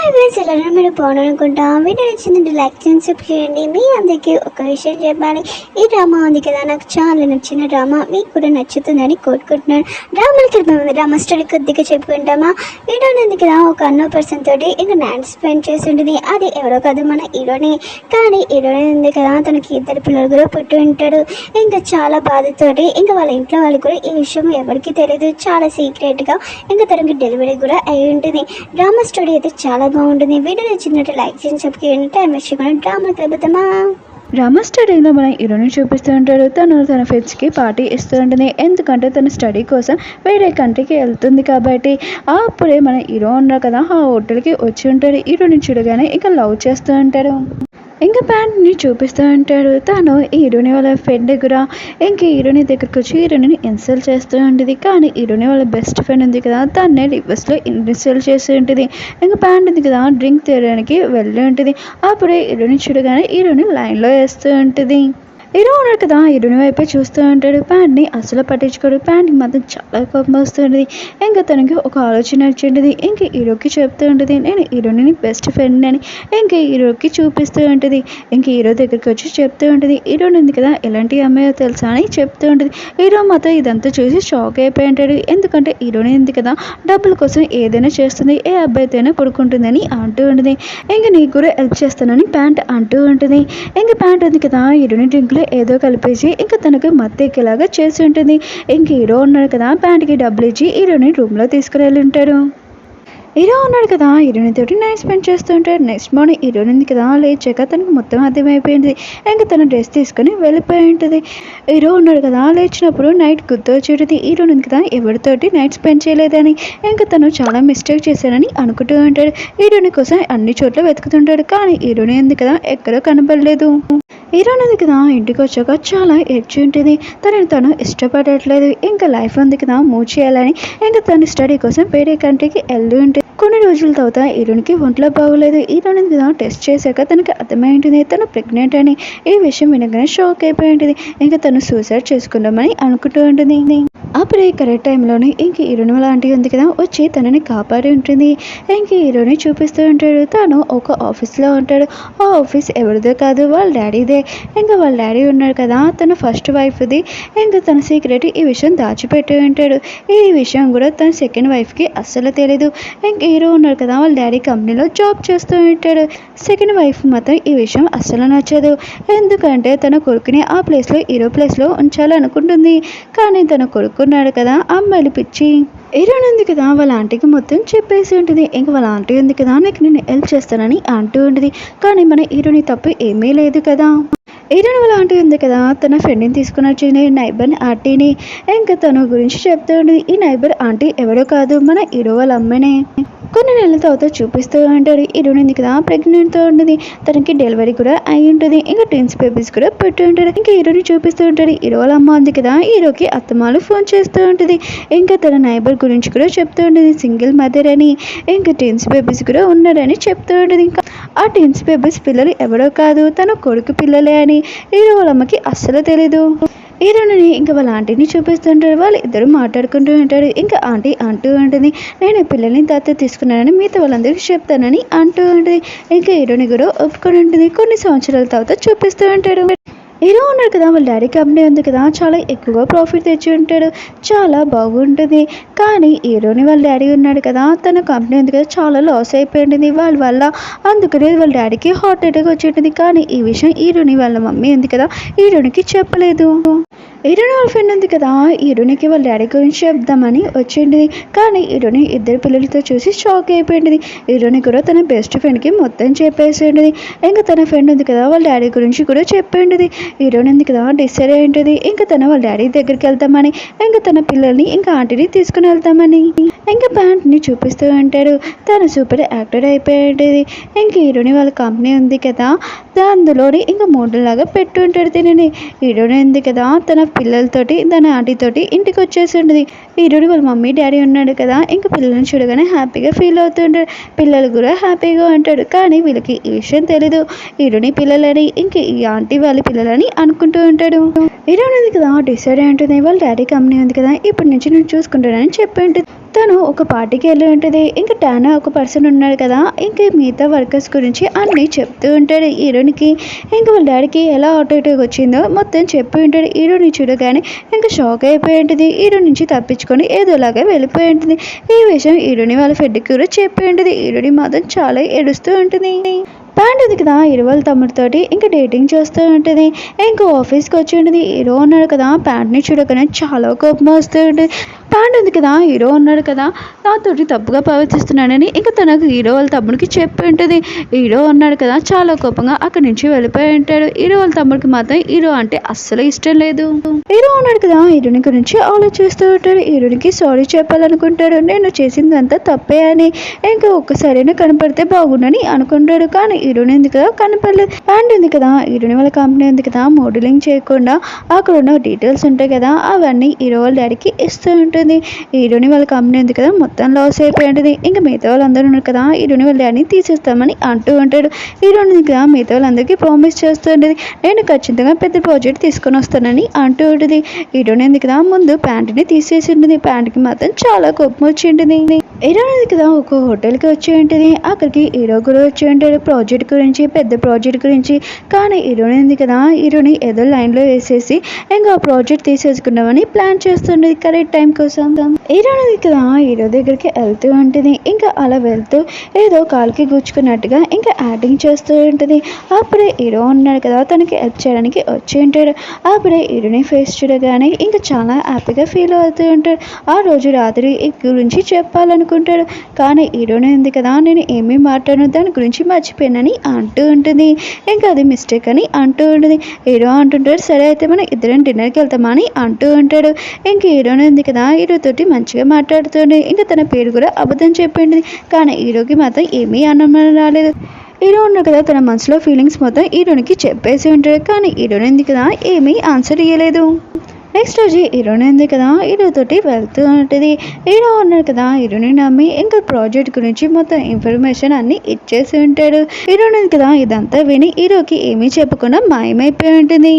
Hi friends, ఎలా మీరు బాగున్నారనుకుంటా. Video నచ్చిందంటే లైక్ చేయండి, సబ్స్క్రైబ్ చేయండి. మీ అందరికీ ఒక విషయం చెప్పాలి. ఈ డ్రామా ఉంది కదా, నాకు చాలా నచ్చిన డ్రామా, మీకు కూడా నచ్చుతుందని కోరుకుంటున్నాను. డ్రామాలకి డ్రామా స్టడీ కొద్దిగా చెప్పుకుంటామా. హీరోని ఉంది కదా, ఒక అన్నో పర్సన్ తోటి ఇంకా నైట్ స్పెండ్ చేసి ఉంటుంది. అది ఎవరో కాదు, మన హీరోని. కానీ హీరోని ఉంది కదా, తనకి ఇద్దరు పిల్లలు కూడా పుట్టి ఉంటాడు. ఇంకా చాలా బాధతోటి ఇంకా వాళ్ళ ఇంట్లో వాళ్ళు కూడా ఈ విషయం ఎవరికి తెలియదు, చాలా సీక్రెట్గా ఇంకా తనకి డెలివరీ కూడా అయి ఉంటుంది. డ్రామా స్టోరీ అయితే చాలా బాగుంటుంది. వీడియో నచ్చినట్టు లైక్ చేసి చెప్పండి. టైం వేస్ట్ డ్రామా కలుపుతామా. డ్రామా స్టడీలో మన హీరోని చూపిస్తూ ఉంటాడు. తను తన ఫ్రెండ్స్కి పార్టీ ఇస్తూ ఉంటుంది. ఎందుకంటే తన స్టడీ కోసం వేరే కంట్రీకి వెళ్తుంది కాబట్టి. అప్పుడే మన హీరో ఉన్నారు కదా, ఆ హోటల్కి వచ్చి ఉంటాడు. హీరోని చూడగానే ఇక లవ్ చేస్తూ ఉంటాడు. ఇంకా ప్యాంట్ని చూపిస్తూ ఉంటాడు. తను హీరోని వాళ్ళ ఫ్రెండ్ దగ్గర ఇంకా హీరోని దగ్గరికి వచ్చి హీరోని ఇన్సల్ట్ చేస్తూ ఉంటుంది. కానీ హీరోని వాళ్ళ బెస్ట్ ఫ్రెండ్ ఉంది కదా, దాన్ని రివర్స్లో ఇన్సల్ట్ చేస్తూ ఉంటుంది. ఇంకా ప్యాంట్ ఉంది కదా, డ్రింక్ తీయడానికి వెళ్ళి ఉంటుంది. అప్పుడే హీరోని చూడగానే హీరోని లైన్లో వేస్తూ ఉంటుంది. హీరో ఉన్నాడు కదా, హీరోని వైపే చూస్తూ ఉంటాడు. ప్యాంట్ని అసలు పట్టించుకోడు. ప్యాంట్కి మాత్రం చాలా కోపం వస్తుంటుంది. ఇంకా తనకి ఒక ఆలోచన వచ్చింటుంది. ఇంకా హీరోకి చెప్తూ ఉంటుంది, నేను హీరోని బెస్ట్ ఫ్రెండ్ అని. ఇంకా హీరోకి చూపిస్తూ ఉంటుంది. ఇంకా హీరో దగ్గరికి వచ్చి చెప్తూ ఉంటుంది, హీరోని ఉంది కదా ఎలాంటి అమ్మాయో తెలుసా అని చెప్తూ ఉంటుంది. హీరో మాత్రం ఇదంతా చూసి షాక్ అయిపోయి ఉంటాడు. ఎందుకంటే హీరోని ఉంది కదా, డబ్బుల కోసం ఏదైనా చేస్తుంది, ఏ అబ్బాయితోనే పడుకుంటుందని అంటూ ఉంటుంది. ఇంకా నీకు కూడా హెల్ప్ చేస్తానని ప్యాంట్ అంటూ ఉంటుంది. ఇంకా ప్యాంట్ ఉంది కదా, హీరోని డ్రింక్లో ఏదో కలిపేసి ఇంకా తనకి మత్తెక్కేలాగా చేసి ఉంటుంది. ఇంక హీరో ఉన్నాడు కదా, ప్యాంట్కి డబ్బులు ఇచ్చి హీరోని రూమ్లో తీసుకుని ఉంటాడు. హీరో ఉన్నాడు కదా, హీరోయిన్తోటి నైట్ స్పెండ్ చేస్తూ ఉంటాడు. నెక్స్ట్ మార్నింగ్ హీరోయిన్ ఉంది కదా, లేచాక తనకు మొత్తం అర్థమైపోయింది. ఇంకా తన డ్రెస్ తీసుకొని వెళ్ళిపోయి ఉంటుంది. హీరో ఉన్నాడు కదా, లేచినప్పుడు నైట్ గుర్తు వచ్చేది. హీరోయిన్ ఉంది కదా, ఎవరితోటి నైట్ స్పెండ్ చేయలేదని, ఇంకా తను చాలా మిస్టేక్ చేశానని అనుకుంటూ ఉంటాడు. హీరోయిన్ కోసం అన్ని చోట్ల వెతుకుతుంటాడు. కానీ హీరోయిన్ ఉంది కదా, ఎక్కడో కనపడలేదు. హీరోయిన్ ఉంది కదా, ఇంటికి వచ్చాక చాలా ఏడ్చి ఉంటుంది. తను ఇష్టపడట్లేదు. ఇంకా లైఫ్ ఉంది కదా మూవ్ చేయాలని ఇంకా తన స్టడీ కోసం వేరే కంట్రీకి వెళ్ళి ఉంటుంది. కొన్ని రోజుల తర్వాత హీరోయిన్కి ఒంట్లో బాగోలేదు. హీరోయిన్ కదా టెస్ట్ చేశాక తనకి అర్థమై ఉంటుంది తను ప్రెగ్నెంట్ అని. ఈ విషయం వినగానే షాక్ అయిపోయి ఉంటుంది. ఇంకా తను సూసైడ్ చేసుకుందామని అనుకుంటూ ఉంటుంది. అప్పుడే కరెక్ట్ టైంలోనే ఇంక హీరోయిన్ వాళ్ళ ఆంటీ ఉంది కదా, వచ్చి తనని కాపాడి ఉంటుంది. ఇంక హీరోని చూపిస్తూ ఉంటాడు. తను ఒక ఆఫీస్లో ఉంటాడు. ఆ ఆఫీస్ ఎవరిదో కాదు, వాళ్ళ డాడీదే. ఇంకా వాళ్ళ డాడీ ఉన్నాడు కదా, తన ఫస్ట్ వైఫ్ది. ఇంకా తన సీక్రెట్ ఈ విషయం దాచిపెట్టి ఉంటాడు. ఈ విషయం కూడా తన సెకండ్ వైఫ్కి అస్సలు తెలీదు. ఇంక హీరో ఉన్నాడు కదా, వాళ్ళ డాడీ కంపెనీలో జాబ్ చేస్తూ ఉంటాడు. సెకండ్ వైఫ్ మాత్రం ఈ విషయం అస్సలు నచ్చదు. ఎందుకంటే తన కొడుకుని ఆ ప్లేస్లో హీరో ప్లేస్లో ఉంచాలనుకుంటుంది. కానీ తన కొడుకున్నాడు కదా, అమ్మాయిలు పిచ్చి. హీరోయిన్ ఉంది కదా, వాళ్ళ ఆంటీకి మొత్తం చెప్పేసి ఉంటుంది. ఇంకా వాళ్ళ ఆంటీ ఉంది కదా, నాకు నేను హెల్ప్ చేస్తానని అంటూ ఉంటుంది. కానీ మన హీరోని తప్పు ఏమీ లేదు కదా. హీరోయిన్ వాళ్ళ ఆంటీ ఉంది కదా, తన ఫ్రెండ్ని తీసుకుని వచ్చింది, నైబర్ ఆంటీని. ఇంకా తన గురించి చెప్తూ ఉంటుంది. ఈ నైబర్ ఆంటీ ఎవరో కాదు, మన హీరో వాళ్ళ అమ్మనే. కొన్ని నెలల తర్వాత చూపిస్తూ ఉంటాడు. హీరోయిన్ ఉంది కదా, ప్రెగ్నెంట్తో ఉంటుంది. తనకి డెలివరీ కూడా అయి ఉంటుంది. ఇంకా ట్విన్స్ బేబీస్ కూడా పెట్టి ఉంటాడు. ఇంకా హీరోని చూపిస్తూ ఉంటాడు. హీరో వాళ్ళ అమ్మ ఉంది కదా, హీరోకి అత్తమాలు ఫోన్ చేస్తూ ఉంటుంది. ఇంకా తన నైబర్ గురించి కూడా చెప్తూ ఉంటుంది, సింగిల్ మదర్ అని. ఇంకా ట్విన్స్ బేబీస్ కూడా ఉన్నారని చెప్తూ ఉంటుంది. ఇంకా ఆ ట్విన్స్ బేబీస్ పిల్లలు ఎవరో కాదు, తన కొడుకు పిల్లలే అని హీరో వాళ్ళ అమ్మకి అస్సలు తెలీదు. హీరోని ఇంకా వాళ్ళ ఆంటీని చూపిస్తుంటారు. వాళ్ళు ఇద్దరు మాట్లాడుకుంటూ ఉంటారు. ఇంకా ఆంటీ అంటూ ఉంటుంది, నేను పిల్లల్ని దత్తత తీసుకున్నానని మిగతా వాళ్ళందరికీ చెప్తానని అంటూ ఉంటుంది. ఇంకా హీరోని కూడా ఒప్పుకొని ఉంటుంది. కొన్ని సంవత్సరాల తర్వాత చూపిస్తూ ఉంటాడు. హీరో ఉన్నాడు కదా, వాళ్ళ డాడీ కంపెనీ ఉంది కదా, చాలా ఎక్కువ ప్రాఫిట్ తెచ్చి ఉంటాడు, చాలా బాగుంటుంది. కానీ హీరోని వాళ్ళ డాడీ ఉన్నాడు కదా, తన కంపెనీ ఉంది కదా, చాలా లాస్ అయిపోయింది వాళ్ళ వల్ల. అందుకనే వాళ్ళ డాడీకి హార్ట్ అటాక్ వచ్చి ఉంటుంది. కానీ ఈ విషయం హీరోని వాళ్ళ మమ్మీ ఉంది కదా, హీరోనికి చెప్పలేదు. హీరోని వాళ్ళ ఫ్రెండ్ ఉంది కదా, హీరోనికి వాళ్ళ డాడీ గురించి చెప్దామని వచ్చింది. కానీ హీరోని ఇద్దరు పిల్లలతో చూసి షాక్ అయిపోయింది. హీరోని కూడా తన బెస్ట్ ఫ్రెండ్కి మొత్తం చెప్పేసి ఉంటుంది. ఇంకా తన ఫ్రెండ్ ఉంది కదా, వాళ్ళ డాడీ గురించి కూడా చెప్పి హీరోయిన్ ఉంది కదా, డిసైడ్ అయి ఉంటుంది. ఇంకా తన వాళ్ళ డాడీ దగ్గరికి వెళ్తామని, ఇంకా తన పిల్లల్ని ఇంకా ఆంటీని తీసుకుని వెళ్తామని. ఇంకా ప్యాంట్ని చూపిస్తూ ఉంటాడు. తను సూపర్ యాక్టర్ అయిపోయి ఉంటుంది. ఇంకా హీరోని వాళ్ళ కంపెనీ ఉంది కదా, అందులోని ఇంకా మోడల్ లాగా పెట్టి ఉంటాడు తినని. హీరోయిన్ ఉంది కదా, తన పిల్లలతోటి తన ఆంటీతోటి ఇంటికి వచ్చేసి ఉంటుంది. హీరోని వాళ్ళ మమ్మీ డాడీ ఉన్నాడు కదా, ఇంకా పిల్లల్ని చూడగానే హ్యాపీగా ఫీల్ అవుతుంటాడు. పిల్లలు కూడా హ్యాపీగా ఉంటాడు. కానీ వీళ్ళకి ఈ విషయం తెలీదు, హీరోని పిల్లలని ఇంకా ఈ ఆంటీ వాళ్ళ పిల్లలని అనుకుంటూ ఉంటాడు. హీరోయిన్ ఉంది కదా, డిసైడ్ అయి ఉంటుంది. వాళ్ళ డాడీ కంపెనీ ఉంది కదా, ఇప్పటి నుంచి నేను చూసుకుంటానని చెప్పి ఉంటుంది. తను ఒక పార్టీకి వెళ్ళి ఉంటుంది. ఇంకా టానా ఒక పర్సన్ ఉన్నాడు కదా, ఇంకా మిగతా వర్కర్స్ గురించి అన్నీ చెప్తూ ఉంటాడు హీరోనికి. ఇంకా వాళ్ళ డాడీకి ఎలా ఆటో ఇటుగా వచ్చిందో మొత్తం చెప్పి ఉంటాడు. హీరోని చూడగానే ఇంకా షాక్ అయిపోయి ఉంటుంది. హీరో నుంచి తప్పించుకొని ఏదోలాగా వెళ్ళిపోయి ఉంటుంది. ఈ విషయం హీరోని వాళ్ళ ఫ్రెండ్కి కూడా చెప్పి ఉంటుంది. హీరోని మాత్రం చాలా ఏడుస్తూ ఉంటుంది. ప్యాంట్ ఉంది కదా హీరో వాళ్ళ తమ్ముడితోటి ఇంకా డేటింగ్ చేస్తూ ఉంటుంది. ఇంకా ఆఫీస్కి వచ్చి ఉంటుంది. హీరో ఉన్నాడు కదా, ప్యాంట్ని చూడగానే చాలా కోపం వస్తూ ఉంటుంది. ప్యాంట్ ఉంది కదా హీరో ఉన్నాడు కదా, నాతోటి తప్పుగా ప్రవర్తిస్తున్నానని ఇంకా తనకు హీరో వాళ్ళ తమ్ముడికి చెప్పి ఉంటుంది. హీరో ఉన్నాడు కదా చాలా కోపంగా అక్కడి నుంచి వెళ్ళిపోయి ఉంటాడు. హీరో వాళ్ళ తమ్ముడికి మాత్రం హీరో అంటే అస్సలు ఇష్టం లేదు. హీరో ఉన్నాడు కదా హీరోని గురించి ఆలోచిస్తూ ఉంటాడు. హీరోనికి సారీ చెప్పాలనుకుంటాడు. నేను చేసిందంతా తప్పే అని. ఇంకా ఒక్కసారైనా కనపడితే బాగుండని అనుకుంటాడు. కానీ హీరోని ఉంది కదా కనపడలేదు. ప్యాంట్ ఉంది కదా హీరోని వాళ్ళ కంపెనీ ఉంది కదా, మోడలింగ్ చేయకుండా అక్కడ ఉన్న డీటెయిల్స్ ఉంటాయి కదా అవన్నీ హీరో వాళ్ళ డాడీకి ఇస్తూ ఉంటుంది. హీరోని వాళ్ళ కంపెనీ ఉంది కదా మొత్తం లాస్ అయిపోయి ఉంటుంది. ఇంకా మిగతా వాళ్ళందరూ ఉన్నారు కదా హీరోని వాళ్ళ డాడీని తీసేస్తామని అంటూ ఉంటాడు. హీరోని కదా మిగతా వాళ్ళందరికీ ప్రామిస్ చేస్తూ ఉంటుంది. నేను ఖచ్చితంగా పెద్ద ప్రాజెక్ట్ తీసుకొని వస్తానని అంటూ ఉంటుంది. హీరోని ఉంది కదా ముందు ప్యాంట్ని తీసేసి ఉంటుంది. ప్యాంట్కి మాత్రం చాలా కోపం వచ్చి ఉంటుంది. హీరోని కదా ఒక హోటల్కి వచ్చి ఉంటుంది. అక్కడికి హీరో కూడా వచ్చి ఉంటాడు ప్రాజెక్ట్ గురించి, పెద్ద ప్రాజెక్ట్ గురించి. కానీ హీరోని ఉంది కదా హీరోని ఏదో లైన్లో వేసేసి ఇంకా ప్రాజెక్ట్ తీసేసుకుందామని ప్లాన్ చేస్తుండేది కరెక్ట్ టైం కోసం. హీరోని కదా హీరో దగ్గరికి వెళ్తూ ఉంటుంది. ఇంకా అలా వెళ్తూ ఏదో కాలుకి గుచ్చుకున్నట్టుగా ఇంకా యాక్టింగ్ చేస్తూ ఉంటుంది. అప్పుడే హీరో ఉన్నాడు కదా తనకి హెల్ప్ చేయడానికి వచ్చి ఉంటాడు. అప్పుడే హీరోని ఫేస్ చూడగానే ఇంకా చాలా హ్యాపీగా ఫీల్ అవుతూ ఉంటాడు. ఆ రోజు రాత్రి ఈ గురించి చెప్పాలనుకుంటాడు. కానీ హీరోని ఉంది కదా నేను ఏమీ మాట్లాడను దాని గురించి మర్చిపోయానని అంటూ ఉంటుంది. ఇంకా అది మిస్టేక్ అని అంటూ ఉంటుంది. హీరో అంటుంటాడు సరే అయితే మనం ఇద్దరం డిన్నర్కి వెళ్తామని అంటూ ఉంటాడు. ఇంక హీరోని ఉంది కదా హీరోతోటి మంచిగా మాట్లాడుతుంది. ఇంకా తన పేరు కూడా అబద్ధం చెప్పింది. కానీ హీరోకి మాత్రం ఏమీ అనుమానం రాలేదు. హీరో ఉన్నాడు కదా తన మనసులో ఫీలింగ్స్ మొత్తం హీరోనికి చెప్పేసి ఉంటాడు. కానీ హీరోని ఉంది కదా ఏమీ ఆన్సర్ ఇవ్వలేదు. నెక్స్ట్ రోజు హీరోని ఉంది కదా హీరోతోటి వెళ్తూ ఉంటుంది. హీరో ఉన్నాడు కదా హీరోని నమ్మి ఇంకా ప్రాజెక్ట్ గురించి మొత్తం ఇన్ఫర్మేషన్ అన్ని ఇచ్చేసి ఉంటాడు. హీరోని ఉంది కదా ఇదంతా విని హీరోకి ఏమీ చెప్పకుండా మాయమైపోయి ఉంటుంది.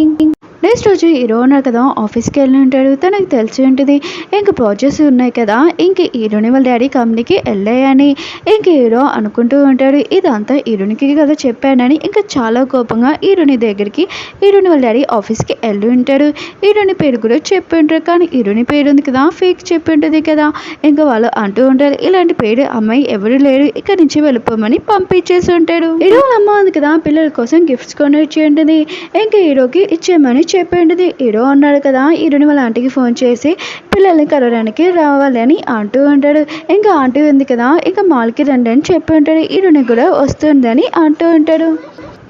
నెక్స్ట్ రోజు హీరో ఉన్నాడు కదా ఆఫీస్కి వెళ్ళి ఉంటాడు. తనకు తెలిసి ఉంటుంది ఇంక ప్రాజెక్ట్స్ ఉన్నాయి కదా ఇంక హీరోని వాళ్ళ డాడీ కంపెనీకి వెళ్ళాయని. ఇంక హీరో అనుకుంటూ ఉంటాడు ఇదంతా హీరోనికి కదా చెప్పానని. ఇంకా చాలా కోపంగా హీరోని దగ్గరికి హీరోని వాళ్ళ డాడీ ఆఫీస్కి వెళ్ళి ఉంటాడు. హీరోని పేరు కూడా చెప్పి ఉంటారు. కానీ హీరోని పేరు ఉంది కదా ఫేక్ చెప్పి ఉంటుంది కదా. ఇంకా వాళ్ళు అంటూ ఉంటారు ఇలాంటి పేరు అమ్మాయి ఎవరు లేరు ఇక్కడ నుంచి వెళ్ళిపోమని పంపించేసి ఉంటాడు. హీరో అమ్మ ఉంది కదా పిల్లల కోసం గిఫ్ట్స్ కొని వచ్చి ఉంటుంది. ఇంకా హీరోకి ఇచ్చేయమని చెప్పి ఉంటుంది. హీరో అన్నాడు కదా హీరోని వాళ్ళ ఆంటీకి ఫోన్ చేసి పిల్లల్ని కలవడానికి రావాలి అని అంటూ ఉంటాడు. ఇంకా ఆంటీ ఉంది కదా ఇంకా మాల్కి రండి అని చెప్పి ఉంటాడు. హీరోని కూడా వస్తుందని అంటూ ఉంటాడు.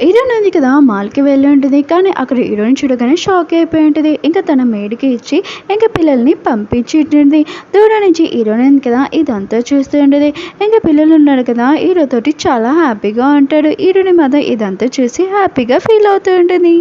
హీరోయిన్ ఉంది కదా మాల్కి వెళ్ళి ఉంటుంది. కానీ అక్కడ హీరోయిన్ చూడగానే షాక్ అయిపోయి ఉంటుంది. ఇంకా తన మేడికి ఇచ్చి ఇంకా పిల్లల్ని పంపించి ఉంటుంది. దూరం నుంచి హీరోయిన్ ఉంది కదా ఇదంతా చూస్తూ ఉంటుంది. ఇంకా పిల్లలు ఉన్నారు కదా హీరోతోటి చాలా హ్యాపీగా ఉంటాడు. హీరోని మాత్రం ఇదంతా చూసి హ్యాపీగా ఫీల్ అవుతూ ఉంటుంది.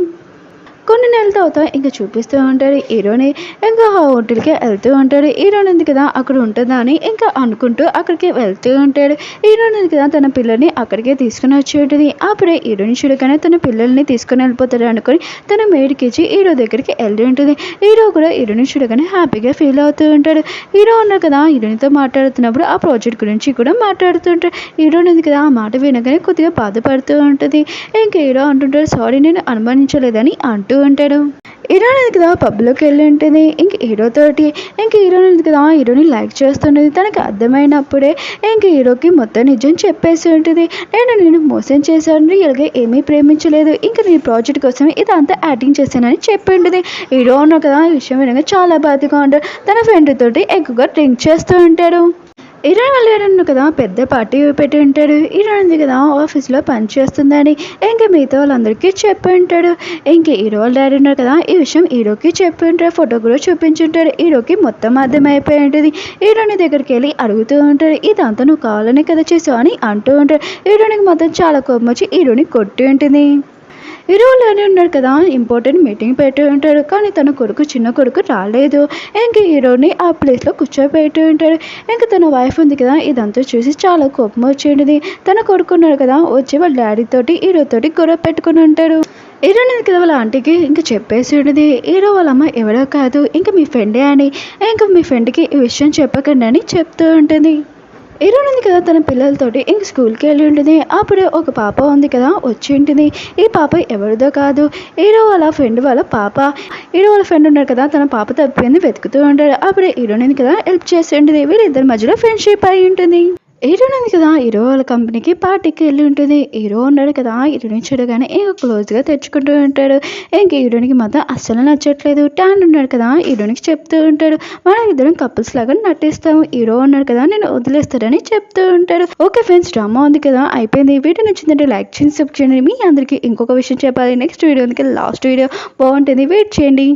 కొన్ని నెలల తర్వాత ఇంకా చూపిస్తూ ఉంటాడు హీరోని ఇంకా హోటల్కి వెళ్తూ ఉంటాడు. హీరోయిన్ ఉంది కదా అక్కడ ఉంటుందా అని ఇంకా అనుకుంటూ అక్కడికి వెళ్తూ ఉంటాడు. హీరోయిన్ ఉంది కదా తన పిల్లల్ని అక్కడికే తీసుకుని వచ్చి ఉంటుంది. అప్పుడే హీరోని చూడగానే తన పిల్లల్ని తీసుకుని వెళ్ళిపోతాడు అనుకుని తన మేడికి ఇచ్చి హీరో దగ్గరికి వెళ్ళి ఉంటుంది. హీరో కూడా హీరోని చూడగానే హ్యాపీగా ఫీల్ అవుతూ ఉంటాడు. హీరో ఉన్నారు కదా హీరోనితో మాట్లాడుతున్నప్పుడు ఆ ప్రాజెక్ట్ గురించి కూడా మాట్లాడుతూ ఉంటాడు. హీరోయిన్ ఉంది కదా ఆ మాట వినగానే కొద్దిగా బాధపడుతూ ఉంటుంది. ఇంకా హీరో అంటుంటాడు సారీ నేను అనుమానించలేదని అంటూ ఉంటాడు. హీరోయిన్ ఉంది కదా పబ్లోకి వెళ్ళి ఉంటుంది. ఇంక హీరోతోటి ఇంక హీరోయిన్ ఉంది కదా హీరోని లైక్ చేస్తుంటుంది. తనకి అర్థమైనప్పుడే ఇంక హీరోకి మొత్తం నిజం చెప్పేసి ఉంటుంది. నేను మోసం చేశాను, రియల్గా ఏమీ ప్రేమించలేదు, ఇంకా నీ ప్రాజెక్ట్ కోసం ఇదంతా యాక్టింగ్ చేశానని చెప్పి ఉంటుంది. హీరో ఉన్నారు కదా ఈ విషయం వినగా చాలా బాధగా ఉంటాడు. తన ఫ్రెండ్ తోటి ఎక్కువగా డ్రింక్ చేస్తూ ఉంటాడు. హీరోయిన్ వాళ్ళు కదా పెద్ద పార్టీ పెట్టి ఉంటాడు. హీరోయిన్ ఉంది కదా ఆఫీస్లో పని చేస్తుందని ఇంకా మిగతా వాళ్ళందరికీ చెప్పి ఉంటాడు. ఇంక హీరో వాళ్ళ డాడీ ఉన్నారు కదా ఈ విషయం హీరోకి చెప్పి ఉంటాడు. ఫోటో కూడా చూపించుంటాడు. హీరోకి మొత్తం అర్థమైపోయి ఉంటుంది. హీరోని దగ్గరికి వెళ్ళి అడుగుతూ ఉంటాడు ఇదంతా నువ్వు కావాలని కదా చేసావు అని అంటూ ఉంటాడు. హీరోనికి మాత్రం చాలా కోపం వచ్చి హీరోని కొట్టి ఉంటుంది. హీరోలోనే ఉన్నాడు కదా ఇంపార్టెంట్ మీటింగ్ పెట్టి ఉంటాడు. కానీ తన కొడుకు చిన్న కొడుకు రాలేదు. ఇంక హీరోని ఆ ప్లేస్లో కూర్చోబెట్టి ఉంటాడు. ఇంకా తన వైఫ్ ఉంది కదా ఇదంతా చూసి చాలా కోపం వచ్చి ఉంటుంది. తన కొడుకున్నాడు కదా వచ్చి వాళ్ళ డాడీ తోటి హీరోతోటి గొడవ పెట్టుకుని ఉంటాడు. హీరోయిన్ కదా వాళ్ళ ఆంటీకి ఇంకా చెప్పేసి ఉండేది, హీరో వాళ్ళ అమ్మ ఎవరో కాదు ఇంకా మీ ఫ్రెండే అని, ఇంకా మీ ఫ్రెండ్కి ఈ విషయం చెప్పకండి అని చెప్తూ ఉంటుంది. హీరోయిన్ ఉంది కదా తన పిల్లలతోటి ఇంక స్కూల్కి వెళ్ళి ఉంటుంది. అప్పుడే ఒక పాప ఉంది కదా వచ్చి ఉంటుంది. ఈ పాప ఎవరిదో కాదు, హీరో వాళ్ళ ఫ్రెండ్ వాళ్ళ పాప. హీరో వాళ్ళ ఫ్రెండ్ ఉన్నాడు కదా తన పాప తప్పింది వెతుకుతూ ఉంటాడు. అప్పుడే హీరోయిన్ కదా హెల్ప్ చేసి ఉంటుంది. వీళ్ళిద్దరి మధ్యలో ఫ్రెండ్షిప్ అయి ఉంటుంది. హీరోయిన్ ఉంది కదా హీరో వాళ్ళ కంపెనీకి పార్టీకి వెళ్ళి ఉంటుంది. హీరో ఉన్నాడు కదా హీరోయిన్ చూడగానే ఇంకా క్లోజ్గా తెచ్చుకుంటూ ఉంటాడు. ఇంక హీరోయిన్కి మాత్రం అస్సలు నచ్చట్లేదు. టాన్ ఉన్నాడు కదా హీరోయిన్కి చెప్తూ ఉంటాడు, మనం ఇద్దరం కపుల్స్ లాగా నటిస్తాము, హీరో ఉన్నాడు కదా నేను వదిలేస్తాడని చెప్తూ ఉంటాడు. ఓకే ఫ్రెండ్స్, డ్రామా ఉంది కదా అయిపోయింది. వీడియో నచ్చిందంటే లైక్ చేయండి, సబ్స్క్రైబ్ చేయండి. మీ అందరికీ ఇంకొక విషయం చెప్పాలి, నెక్స్ట్ వీడియో ఉంది కదా లాస్ట్ వీడియో బాగుంటుంది, వెయిట్ చేయండి.